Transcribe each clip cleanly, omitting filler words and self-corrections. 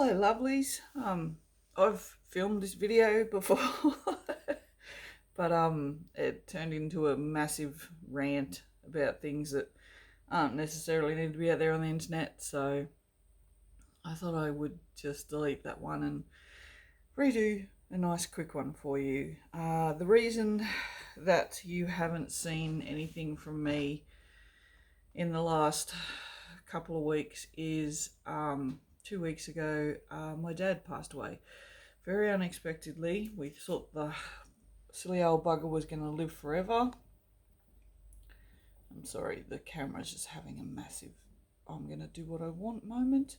Hello lovelies. I've filmed this video before but it turned into a massive rant about things that aren't necessarily need to be out there on the internet, so I thought I would just delete that one and redo a nice quick one for you. The reason that you haven't seen anything from me in the last couple of weeks is 2 weeks ago my dad passed away very unexpectedly. We thought the silly old bugger was going to live forever. I'm sorry, the camera's just having a massive I'm going to do what I want moment.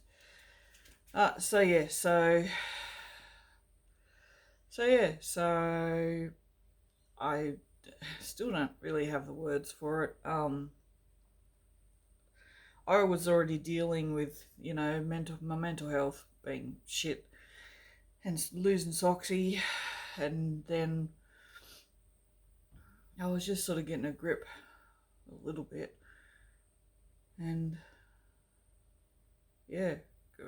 So I still don't really have the words for it. I was already dealing with, my mental health being shit and losing Soxy, and then I was just sort of getting a grip a little bit, and yeah,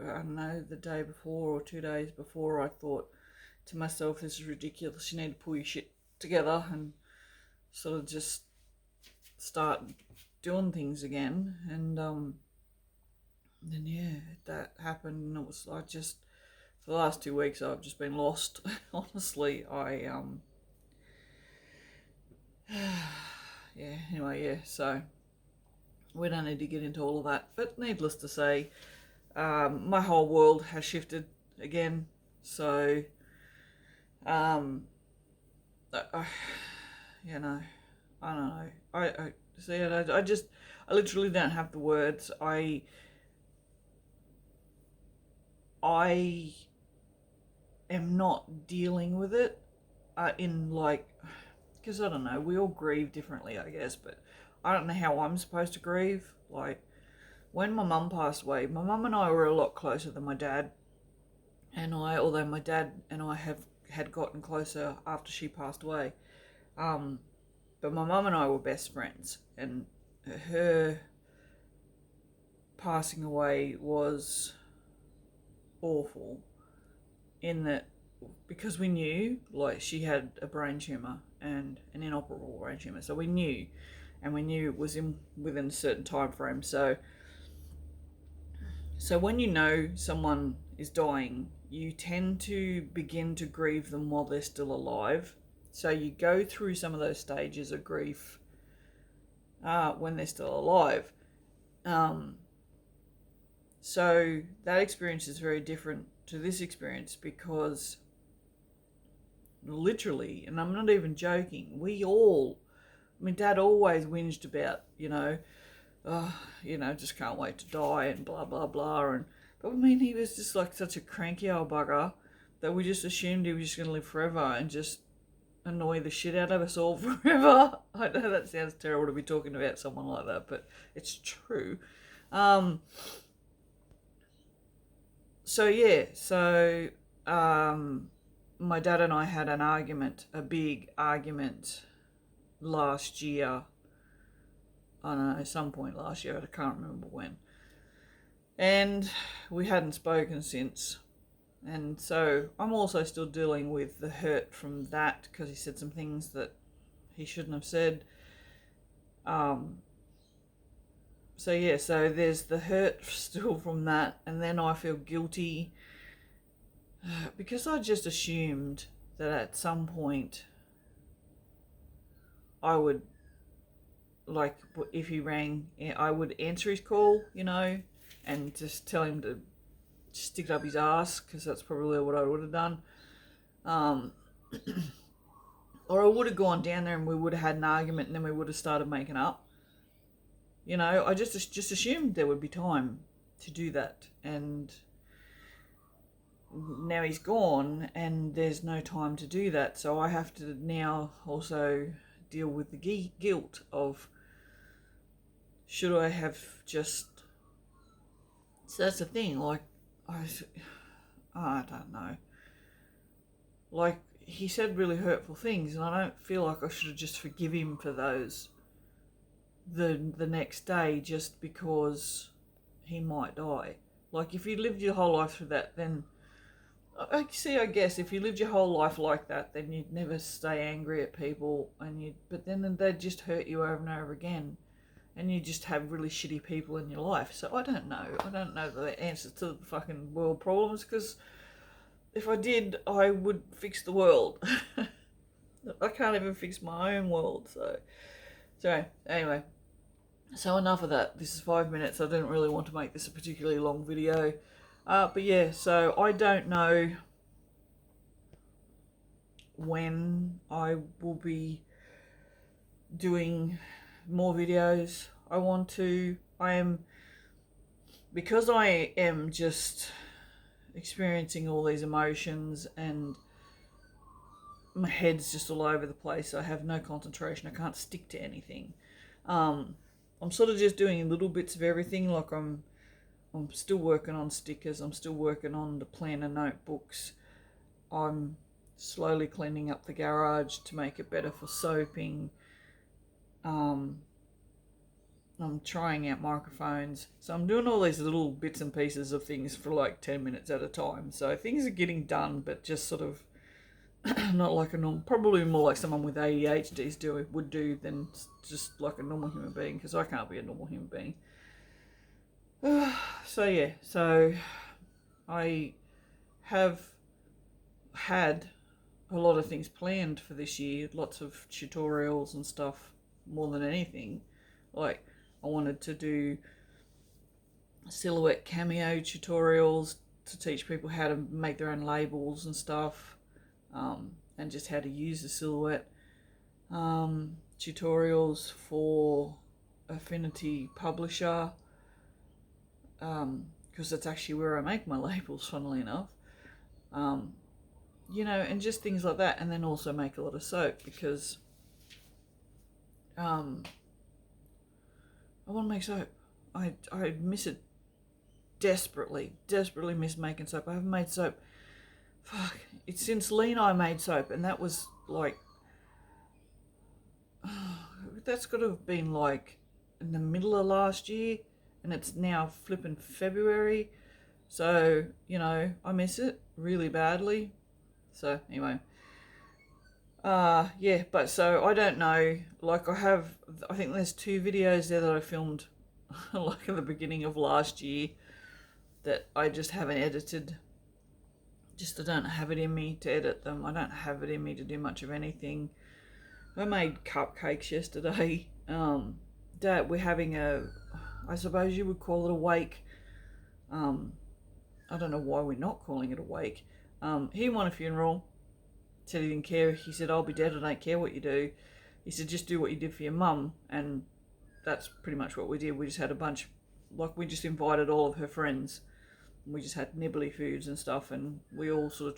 I don't know, the day before or 2 days before, I thought to myself, this is ridiculous, you need to pull your shit together and sort of just start doing things again. And then yeah, that happened, and it was like, just for the last 2 weeks I've just been lost. Honestly, so we don't need to get into all of that, but needless to say, my whole world has shifted again. So I don't know. I see it. I literally don't have the words. I am not dealing with it in like, because I don't know, we all grieve differently, I guess, but I don't know how I'm supposed to grieve. Like, when my mum passed away, my mum and I were a lot closer than my dad and I, although my dad and I had gotten closer after she passed away. But my mum and I were best friends, and her passing away was awful in that, because we knew, like, she had a brain tumour and an inoperable brain tumour, so we knew it was within a certain time frame. So when you know someone is dying, you tend to begin to grieve them while they're still alive. So you go through some of those stages of grief when they're still alive. So that experience is very different to this experience, because literally, and I'm not even joking, Dad always whinged about, just can't wait to die and blah, blah, blah. But he was just like such a cranky old bugger that we just assumed he was just going to live forever and just annoy the shit out of us all forever. I know that sounds terrible to be talking about someone like that, but it's true. My dad and I had an argument, a big argument last year. I don't know, some point last year, I can't remember when. And we hadn't spoken since. And so I'm also still dealing with the hurt from that, because he said some things that he shouldn't have said. So there's the hurt still from that, and then I feel guilty because I just assumed that at some point I would, like, if he rang, I would answer his call, and just tell him to stick it up his ass, because that's probably what I would have done. Or I would have gone down there and we would have had an argument, and then we would have started making up. I just assumed there would be time to do that, and now he's gone and there's no time to do that. So I have to now also deal with the guilt of, should I have just... So that's the thing, like, I don't know. Like, he said really hurtful things, and I don't feel like I should have just forgive him for those the next day, just because he might die. Like, if you lived your whole life through that, then I guess if you lived your whole life like that, then you'd never stay angry at people, but then they'd just hurt you over and over again, and you just have really shitty people in your life. So I don't know. I don't know the answers to the fucking world problems, because if I did, I would fix the world. I can't even fix my own world. So anyway, so enough of that. This is 5 minutes. I didn't really want to make this a particularly long video. But yeah, so I don't know when I will be doing more videos. Because I am just experiencing all these emotions and my head's just all over the place. I have no concentration. I can't stick to anything. I'm sort of just doing little bits of everything. Like I'm still working on stickers. I'm still working on the planner notebooks. I'm slowly cleaning up the garage to make it better for soaping. I'm trying out microphones. So I'm doing all these little bits and pieces of things for like 10 minutes at a time. So things are getting done, but just sort of not like a normal, probably more like someone with ADHD would do than just like a normal human being, because I can't be a normal human being. So yeah, so I have had a lot of things planned for this year, lots of tutorials and stuff, more than anything. Like, I wanted to do silhouette cameo tutorials to teach people how to make their own labels and stuff, and just how to use the silhouette. Tutorials for Affinity Publisher, because that's actually where I make my labels, funnily enough. You know, and just things like that, and then also make a lot of soap, because I want to make soap. I miss it desperately miss making soap. I haven't made soap, it's since Lee and I made soap, and that was like, that's got to have been like in the middle of last year, and it's now flipping February. So, you know, I miss it really badly. So anyway, yeah, but so I don't know, like I think there's 2 videos there that I filmed like at the beginning of last year that I just haven't edited. I don't have it in me to edit them. I don't have it in me to do much of anything. I made cupcakes yesterday. Dad, we're having I suppose you would call it a wake. I don't know why we're not calling it a wake. He won a funeral. Said he didn't care. He said, I'll be dead, I don't care what you do. He said, just do what you did for your mum. And that's pretty much what we did. We just had a bunch, like we just invited all of her friends. We just had nibbly foods and stuff, and we all sort of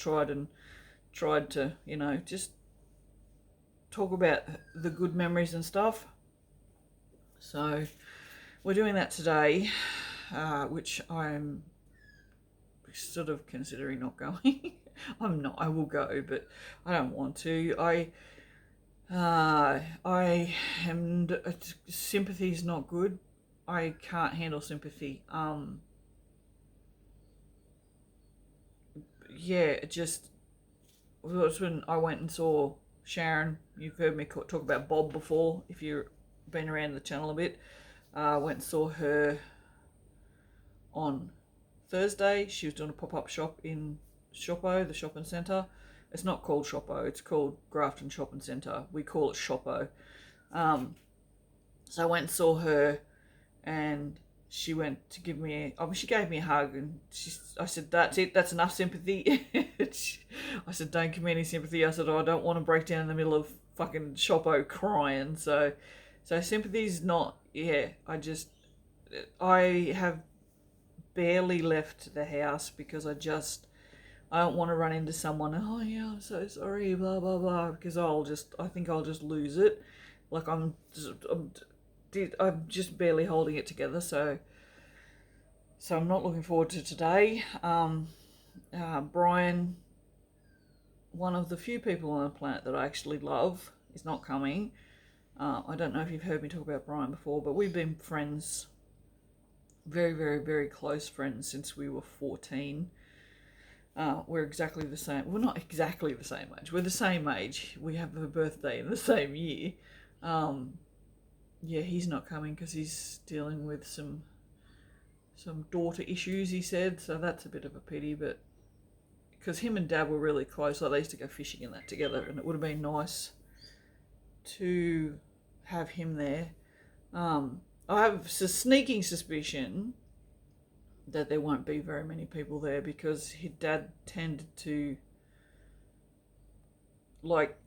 tried to, you know, just talk about the good memories and stuff. So we're doing that today, which I'm sort of considering not going. I will go, but I don't want to. Sympathy is not good. I can't handle sympathy. Yeah, it just was when I went and saw Sharon. You've heard me talk about Bob before, if you've been around the channel a bit. Went and saw her on Thursday. She was doing a pop-up shop in Shoppo, the shopping centre. It's not called Shoppo, it's called Grafton Shopping Centre. We call it Shoppo. So I went and saw her, and she went to give me she gave me a hug, and I said, that's it, that's enough sympathy. I said, don't give me any sympathy. I said, I don't want to break down in the middle of fucking Shoppo crying. So sympathy's not, yeah, I have barely left the house because I don't want to run into someone, oh yeah, I'm so sorry, blah blah blah, because I think I'll just lose it. Like I'm just barely holding it together. So I'm not looking forward to today. Brian, one of the few people on the planet that I actually love, is not coming. I don't know if you've heard me talk about Brian before, but we've been friends Very, very, very close friends since we were 14. We're exactly the same. Well, not exactly the same age. We're the same age. We have a birthday in the same year. Um, yeah, he's not coming because he's dealing with some daughter issues, he said. So that's a bit of a pity, but because him and Dad were really close, like they used to go fishing and that together, and it would have been nice to have him there. I have a sneaking suspicion that there won't be very many people there because his dad tended to, like,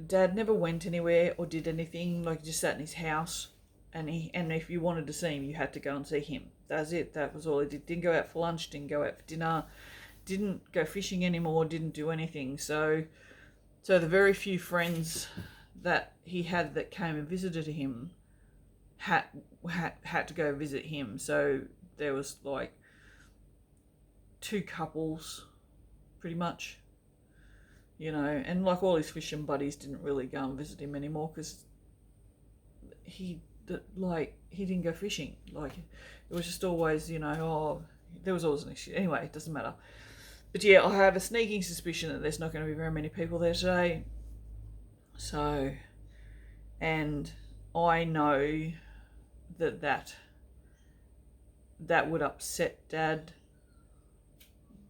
Dad never went anywhere or did anything, like just sat in his house, and if you wanted to see him you had to go and see him. That's it. That was all he did. Didn't go out for lunch, didn't go out for dinner, didn't go fishing anymore, didn't do anything. So the very few friends that he had that came and visited him had to go visit him. So there was like 2 couples pretty much, you know, and like all his fishing buddies didn't really go and visit him anymore because he didn't go fishing. Like it was just always, you know, there was always an issue. Anyway, it doesn't matter. But yeah, I have a sneaking suspicion that there's not going to be very many people there today. So, and I know that would upset Dad,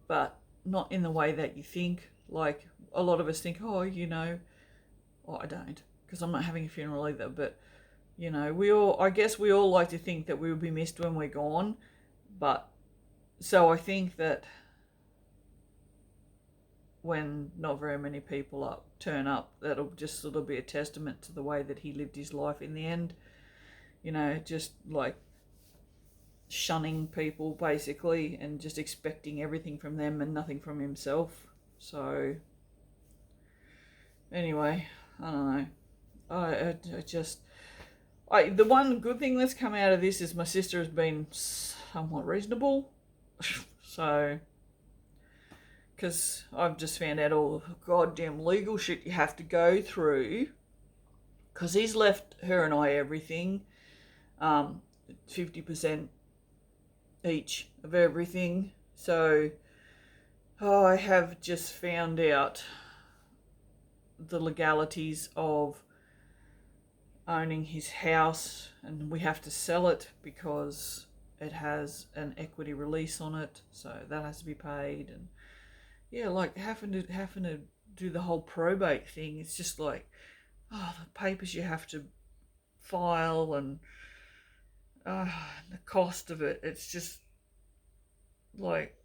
but not in the way that you think. Like a lot of us think, oh, you know, well, I don't, because I'm not having a funeral either. But you know, I guess we all like to think that we will be missed when we're gone. But so I think that when not very many people turn up, that'll just sort of be a testament to the way that he lived his life in the end. You know, just like shunning people basically and just expecting everything from them and nothing from himself. So anyway, I don't know. The one good thing that's come out of this is my sister has been somewhat reasonable. So, because I've just found out all the goddamn legal shit you have to go through. Because he's left her and I everything. 50% each of everything. So, I have just found out the legalities of owning his house, and we have to sell it because it has an equity release on it, so that has to be paid. And yeah, like having to do the whole probate thing, it's just like, the papers you have to file and the cost of it. It's just like,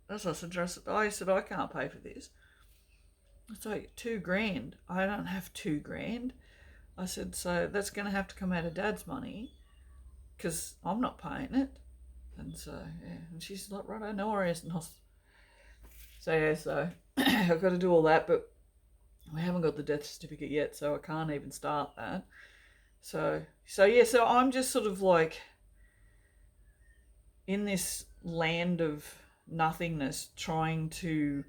as I said, I can't pay for this. It's like $2,000. I don't have $2,000. I said, so that's going to have to come out of Dad's money because I'm not paying it. And so, yeah. And she's like, right, no worries. So, yeah, so I've got to do all that, but we haven't got the death certificate yet, so I can't even start that. So yeah, so I'm just sort of like in this land of nothingness trying to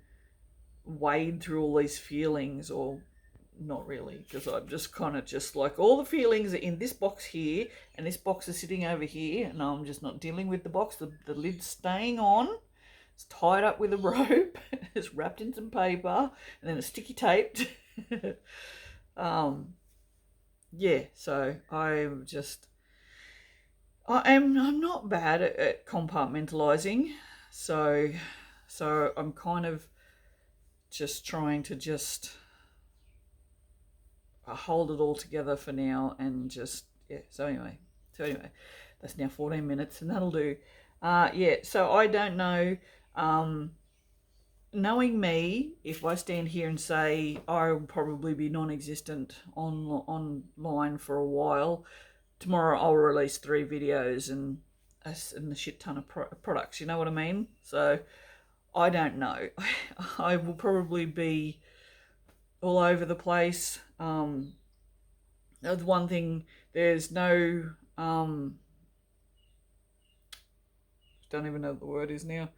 wade through all these feelings, or not really, because I'm just kind of just like, all the feelings are in this box here and this box is sitting over here, and I'm just not dealing with the box. The lid's staying on, it's tied up with a rope, it's wrapped in some paper and then it's sticky taped. Yeah, so I'm not bad at compartmentalizing, so I'm kind of just trying to just hold it all together for now, and just, yeah. So anyway, that's now 14 minutes, and that'll do. Yeah, so I don't know. Knowing me, if I stand here and say I'll probably be non-existent online for a while, tomorrow I'll release 3 videos and a shit ton of products. You know what I mean? So I don't know. I will probably be all over the place. The one thing, there's no don't even know what the word is now.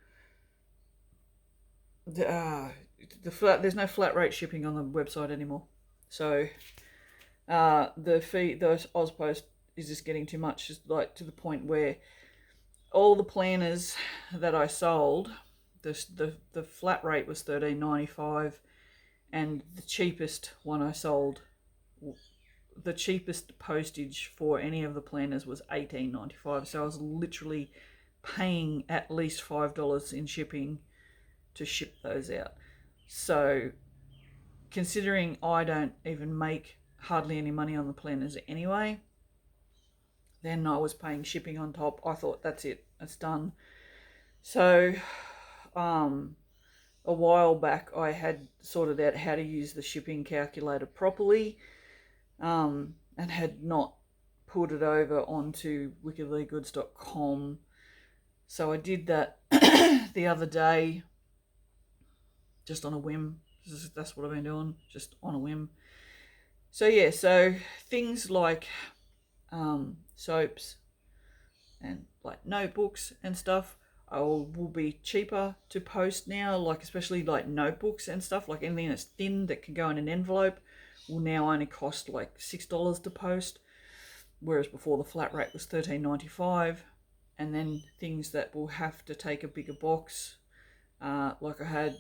There's no flat rate shipping on the website anymore. So the Ozpost is just getting too much, just like to the point where all the planners that I sold, the flat rate was $13.95, and the cheapest one I sold, the cheapest postage for any of the planners was $18.95. So I was literally paying at least $5 in shipping to ship those out. So considering I don't even make hardly any money on the planners anyway, then I was paying shipping on top. I thought, that's it, it's done. So a while back I had sorted out how to use the shipping calculator properly, and had not put it over onto wickedleegoods.com. So I did that the other day, just on a whim. That's what I've been doing, just on a whim. So yeah, so things like soaps and like notebooks and stuff will be cheaper to post now, like especially like notebooks and stuff, like anything that's thin that can go in an envelope will now only cost like $6 to post, whereas before the flat rate was $13.95. And then things that will have to take a bigger box, like I had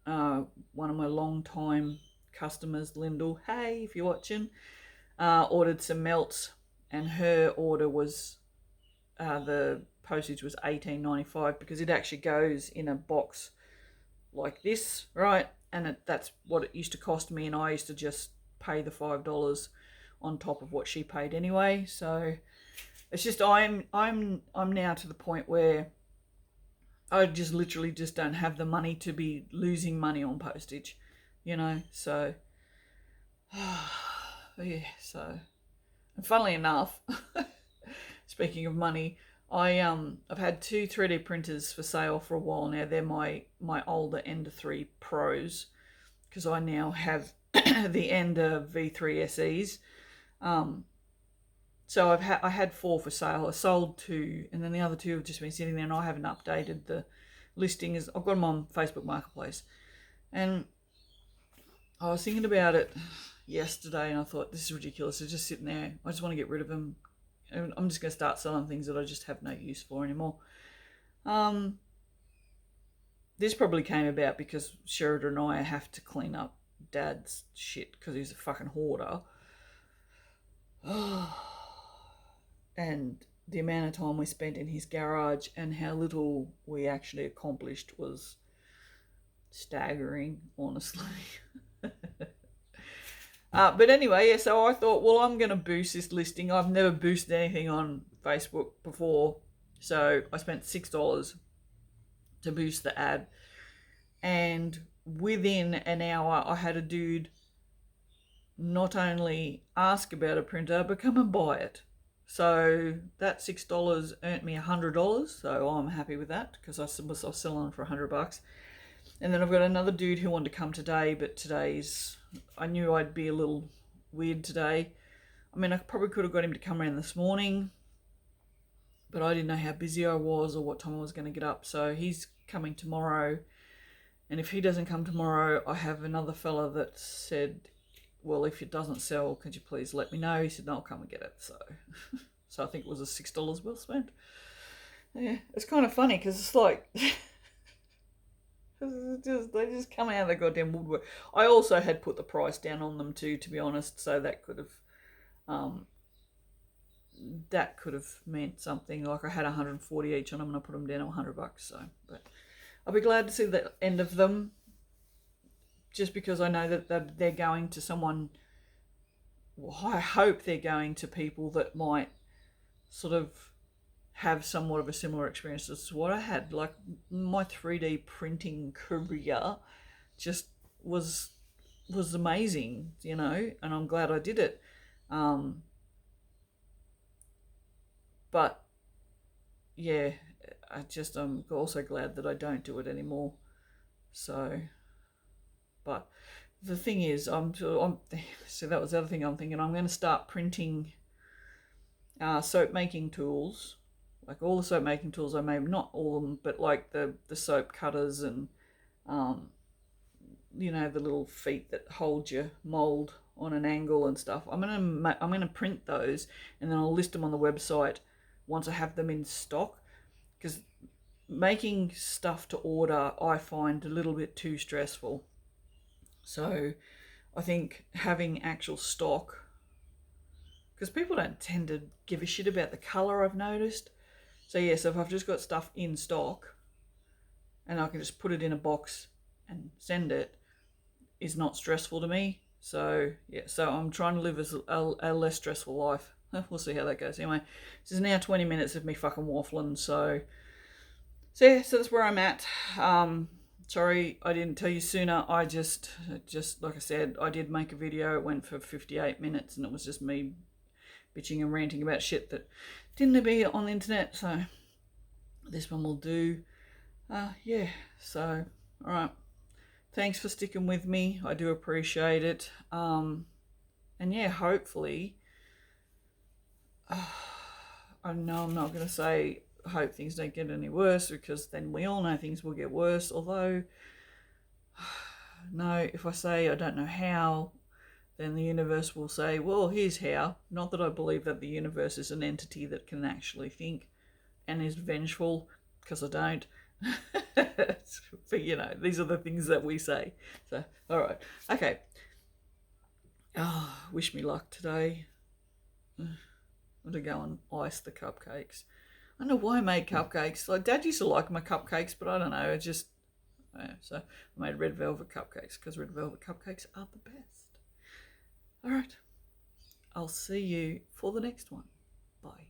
one of my long time customers, Lyndall, hey if you're watching, ordered some melts, and her order was the postage was $18.95 because it actually goes in a box like this, right? And that's what it used to cost me, and I used to just pay the $5 on top of what she paid anyway. So it's just I'm now to the point where I just literally just don't have the money to be losing money on postage, you know. So yeah, so, and funnily enough, speaking of money, I've had two 3D printers for sale for a while now. They're my older Ender 3 Pros, because I now have the Ender V3 SEs. So I had 4 for sale. I sold 2, and then the other 2 have just been sitting there, and I haven't updated the listing. I've got them on Facebook Marketplace, and I was thinking about it yesterday, and I thought, this is ridiculous. They're just sitting there. I just want to get rid of them. And I'm just going to start selling things that I just have no use for anymore. This probably came about because Sheridan and I have to clean up Dad's shit because he's a fucking hoarder. And the amount of time we spent in his garage and how little we actually accomplished was staggering, honestly. But anyway, yeah, so I thought, well, I'm going to boost this listing. I've never boosted anything on Facebook before, so I spent $6 to boost the ad. And within an hour, I had a dude not only ask about a printer, but come and buy it. So that $6 earned me $100, so I'm happy with that because I was selling for $100. And then I've got another dude who wanted to come today, but I knew I'd be a little weird today. I mean, I probably could have got him to come around this morning, but I didn't know how busy I was or what time I was going to get up. So he's coming tomorrow. And if he doesn't come tomorrow, I have another fella that said, well, if it doesn't sell, could you please let me know? He said, no, I'll come and get it. So I think it was a $6 well spent. Yeah, it's kind of funny because it's like... they just come out of the goddamn woodwork. I also had put the price down on them too, to be honest, so that could have meant something. Like I had 140 each on them, and I put them down to $100. So, but I'll be glad to see the end of them, just because I know that they're going to someone. Well, I hope they're going to people that might sort of have somewhat of a similar experience as what I had. Like my 3D printing career just was amazing, you know, and I'm glad I did it. But yeah, I'm also glad that I don't do it anymore. So, but the thing is, so that was the other thing I'm thinking. I'm going to start printing soap making tools. Like all the soap making tools I made, not all of them, but like the soap cutters and you know, the little feet that hold your mold on an angle and stuff. I'm gonna print those, and then I'll list them on the website once I have them in stock, because making stuff to order I find a little bit too stressful. So I think having actual stock, because people don't tend to give a shit about the colour, I've noticed. So yeah, so if I've just got stuff in stock and I can just put it in a box and send it, is not stressful to me. So yeah, so I'm trying to live a less stressful life. We'll see how that goes. Anyway, this is now 20 minutes of me fucking waffling. So yeah, so that's where I'm at. Sorry I didn't tell you sooner. I just like I said, I did make a video. It went for 58 minutes, and it was just me bitching and ranting about shit that didn't be on the internet. So this one will do. Yeah. So all right. Thanks for sticking with me. I do appreciate it. And yeah, hopefully, I know I'm not going to say I hope things don't get any worse, because then we all know things will get worse. Although, no, if I say I don't know how, then the universe will say, well, here's how. Not that I believe that the universe is an entity that can actually think and is vengeful, because I don't. But you know, these are the things that we say. So all right, okay. Wish me luck today. I'm gonna go and ice the cupcakes. I don't know why I made cupcakes. Like Dad used to like my cupcakes, but I don't know, it just so I made red velvet cupcakes, because red velvet cupcakes are the best. All right, I'll see you for the next one. Bye.